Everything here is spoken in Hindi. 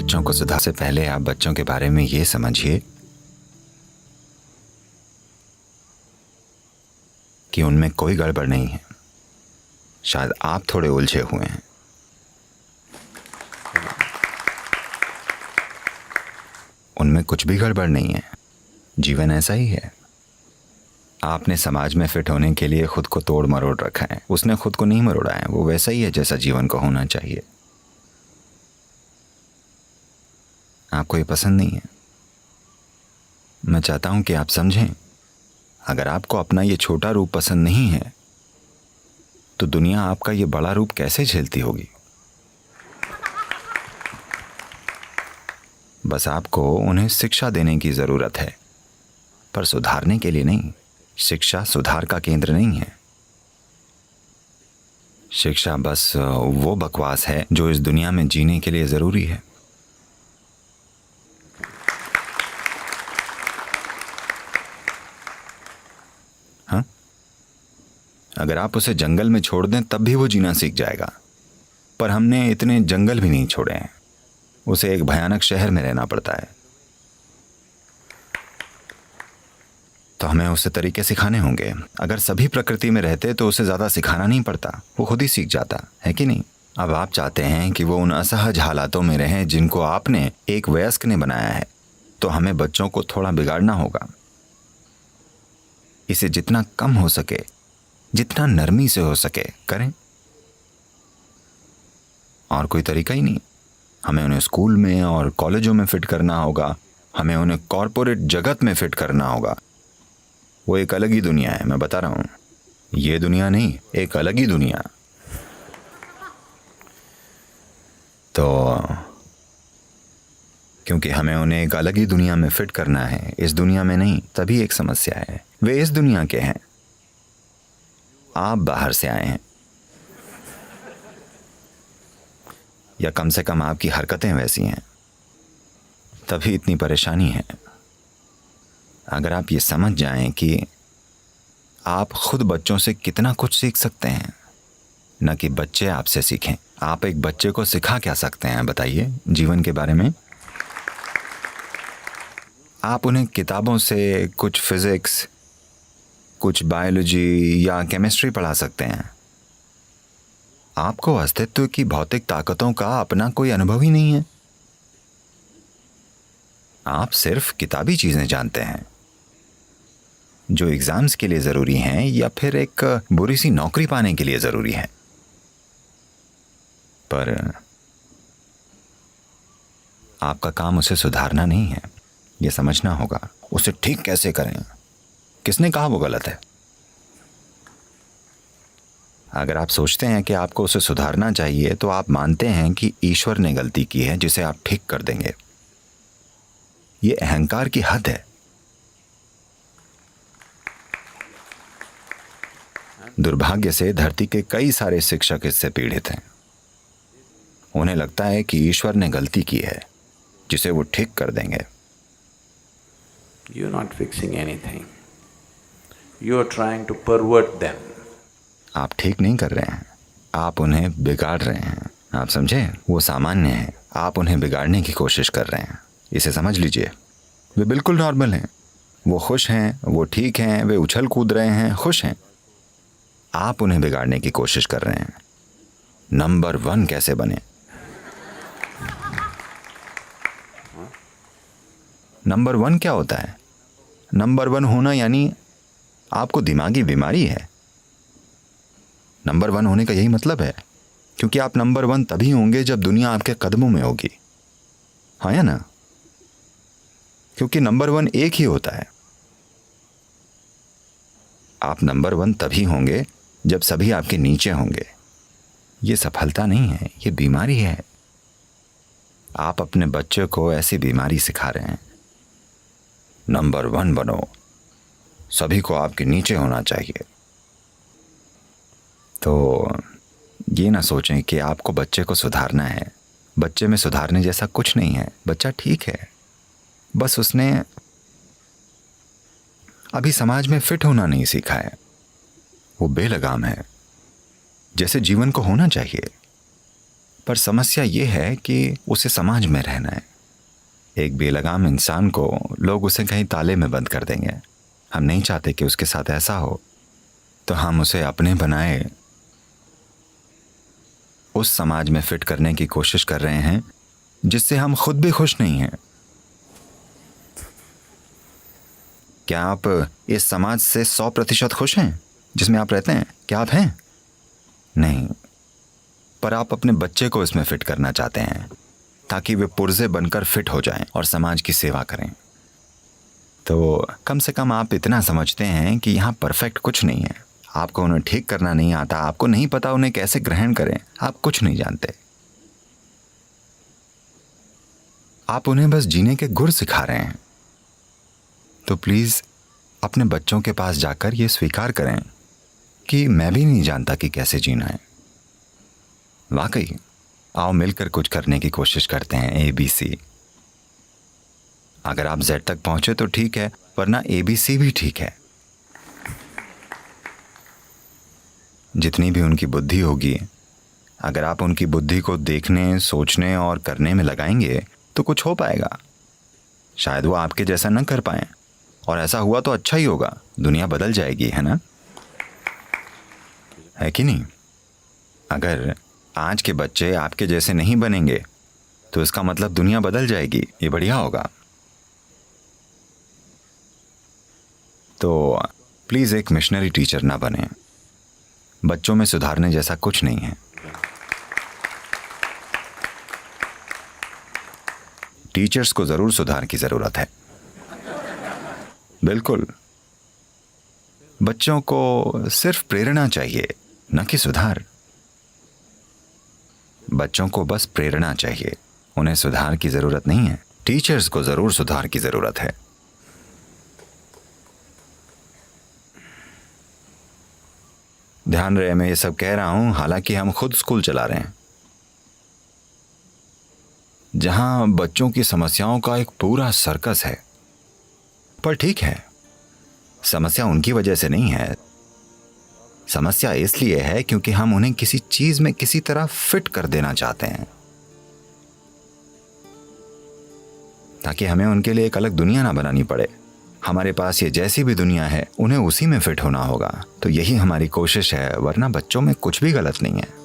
बच्चों को सुधारने से पहले आप बच्चों के बारे में ये समझिए कि उनमें कोई गड़बड़ नहीं है। शायद आप थोड़े उलझे हुए हैं। उनमें कुछ भी गड़बड़ नहीं है। जीवन ऐसा ही है। आपने समाज में फिट होने के लिए खुद को तोड़ मरोड़ रखा है। उसने खुद को नहीं मरोड़ा है। वो वैसा ही है जैसा जीवन को होना चाहिए। आपको ये पसंद नहीं है। मैं चाहता हूं कि आप समझें, अगर आपको अपना ये छोटा रूप पसंद नहीं है तो दुनिया आपका ये बड़ा रूप कैसे झेलती होगी। बस आपको उन्हें शिक्षा देने की जरूरत है, पर सुधारने के लिए नहीं। शिक्षा सुधार का केंद्र नहीं है। शिक्षा बस वो बकवास है जो इस दुनिया में जीने के लिए जरूरी है। हाँ, अगर आप उसे जंगल में छोड़ दें तब भी वो जीना सीख जाएगा, पर हमने इतने जंगल भी नहीं छोड़े हैं। उसे एक भयानक शहर में रहना पड़ता है, तो हमें उसे तरीके सिखाने होंगे। अगर सभी प्रकृति में रहते तो उसे ज्यादा सिखाना नहीं पड़ता, वो खुद ही सीख जाता है कि नहीं। अब आप चाहते हैं कि वो उन असहज हालातों में रहें जिनको आपने एक वयस्क ने बनाया है, तो हमें बच्चों को थोड़ा बिगाड़ना होगा। इसे जितना कम हो सके, जितना नरमी से हो सके करें। और कोई तरीका ही नहीं। हमें उन्हें स्कूल में और कॉलेजों में फिट करना होगा। हमें उन्हें कॉरपोरेट जगत में फिट करना होगा। वो एक अलग ही दुनिया है, मैं बता रहा हूं। ये दुनिया नहीं, एक अलग ही दुनिया। तो क्योंकि हमें उन्हें एक अलग ही दुनिया में फिट करना है, इस दुनिया में नहीं, तभी एक समस्या है। वे इस दुनिया के हैं, आप बाहर से आए हैं, या कम से कम आपकी हरकतें वैसी हैं, तभी इतनी परेशानी है। अगर आप ये समझ जाएं कि आप खुद बच्चों से कितना कुछ सीख सकते हैं, न कि बच्चे आपसे सीखें। आप एक बच्चे को सिखा क्या सकते हैं बताइए जीवन के बारे में। आप उन्हें किताबों से कुछ फिजिक्स, कुछ बायोलॉजी या केमिस्ट्री पढ़ा सकते हैं। आपको अस्तित्व की भौतिक ताकतों का अपना कोई अनुभव ही नहीं है। आप सिर्फ किताबी चीजें जानते हैं जो एग्जाम्स के लिए जरूरी हैं या फिर एक बुरी सी नौकरी पाने के लिए जरूरी है। पर आपका काम उसे सुधारना नहीं है, यह समझना होगा। उसे ठीक कैसे करें, किसने कहा वो गलत है। अगर आप सोचते हैं कि आपको उसे सुधारना चाहिए तो आप मानते हैं कि ईश्वर ने गलती की है जिसे आप ठीक कर देंगे। ये अहंकार की हद है। दुर्भाग्य से धरती के कई सारे शिक्षक इससे पीड़ित हैं। उन्हें लगता है कि ईश्वर ने गलती की है जिसे वो ठीक कर देंगे। You're not fixing anything. You're trying to pervert them. आप ठीक नहीं कर रहे हैं, आप उन्हें बिगाड़ रहे हैं। आप समझे? वो सामान्य है, आप उन्हें बिगाड़ने की कोशिश कर रहे हैं। इसे समझ लीजिए। वे बिल्कुल नॉर्मल हैं, वो खुश हैं, वो ठीक हैं, वे उछल कूद रहे हैं, खुश हैं। आप उन्हें बिगाड़ने की कोशिश कर रहे हैं। नंबर 1 कैसे बने? नंबर 1 क्या होता है? नंबर 1 होना यानी आपको दिमागी बीमारी है। नंबर 1 होने का यही मतलब है, क्योंकि आप नंबर 1 तभी होंगे जब दुनिया आपके कदमों में होगी। हाँ या ना? क्योंकि नंबर 1 एक ही होता है। आप नंबर 1 तभी होंगे जब सभी आपके नीचे होंगे। ये सफलता नहीं है, ये बीमारी है। आप अपने बच्चे को ऐसी बीमारी सिखा रहे हैं। नंबर 1 बनो, सभी को आपके नीचे होना चाहिए। तो ये ना सोचें कि आपको बच्चे को सुधारना है। बच्चे में सुधारने जैसा कुछ नहीं है। बच्चा ठीक है, बस उसने अभी समाज में फिट होना नहीं सीखा है। वो बेलगाम है, जैसे जीवन को होना चाहिए। पर समस्या ये है कि उसे समाज में रहना है। एक बेलगाम इंसान को लोग उसे कहीं ताले में बंद कर देंगे। हम नहीं चाहते कि उसके साथ ऐसा हो, तो हम उसे अपने बनाए उस समाज में फिट करने की कोशिश कर रहे हैं जिससे हम खुद भी खुश नहीं हैं। क्या आप इस समाज से 100% खुश हैं जिसमें आप रहते हैं? क्या आप हैं? नहीं, पर आप अपने बच्चे को इसमें फिट करना चाहते हैं ताकि वे पुर्जे बनकर फिट हो जाएं और समाज की सेवा करें। तो कम से कम आप इतना समझते हैं कि यहाँ परफेक्ट कुछ नहीं है। आपको उन्हें ठीक करना नहीं आता, आपको नहीं पता उन्हें कैसे ग्रहण करें, आप कुछ नहीं जानते। आप उन्हें बस जीने के गुर सिखा रहे हैं। तो प्लीज अपने बच्चों के पास जाकर ये स्वीकार करें कि मैं भी नहीं जानता कि कैसे जीना है। वाकई, आओ मिलकर कुछ करने की कोशिश करते हैं। ABC। अगर आप Z तक पहुंचे तो ठीक है, वरना ABC भी ठीक है। जितनी भी उनकी बुद्धि होगी, अगर आप उनकी बुद्धि को देखने, सोचने और करने में लगाएंगे तो कुछ हो पाएगा। शायद वो आपके जैसा न कर पाए, और ऐसा हुआ तो अच्छा ही होगा। दुनिया बदल जाएगी, है ना? है कि नहीं? अगर आज के बच्चे आपके जैसे नहीं बनेंगे तो इसका मतलब दुनिया बदल जाएगी। ये बढ़िया होगा। तो प्लीज एक मिशनरी टीचर ना बने। बच्चों में सुधारने जैसा कुछ नहीं है। टीचर्स को जरूर सुधार की जरूरत है। बिल्कुल, बच्चों को सिर्फ प्रेरणा चाहिए, न कि सुधार। बच्चों को बस प्रेरणा चाहिए, उन्हें सुधार की जरूरत नहीं है। टीचर्स को जरूर सुधार की जरूरत है। ध्यान रहे, मैं ये सब कह रहा हूं हालांकि हम खुद स्कूल चला रहे हैं जहां बच्चों की समस्याओं का एक पूरा सर्कस है। पर ठीक है, समस्या उनकी वजह से नहीं है। समस्या इसलिए है क्योंकि हम उन्हें किसी चीज में किसी तरह फिट कर देना चाहते हैं ताकि हमें उनके लिए एक अलग दुनिया ना बनानी पड़े। हमारे पास ये जैसी भी दुनिया है, उन्हें उसी में फिट होना होगा। तो यही हमारी कोशिश है, वरना बच्चों में कुछ भी गलत नहीं है।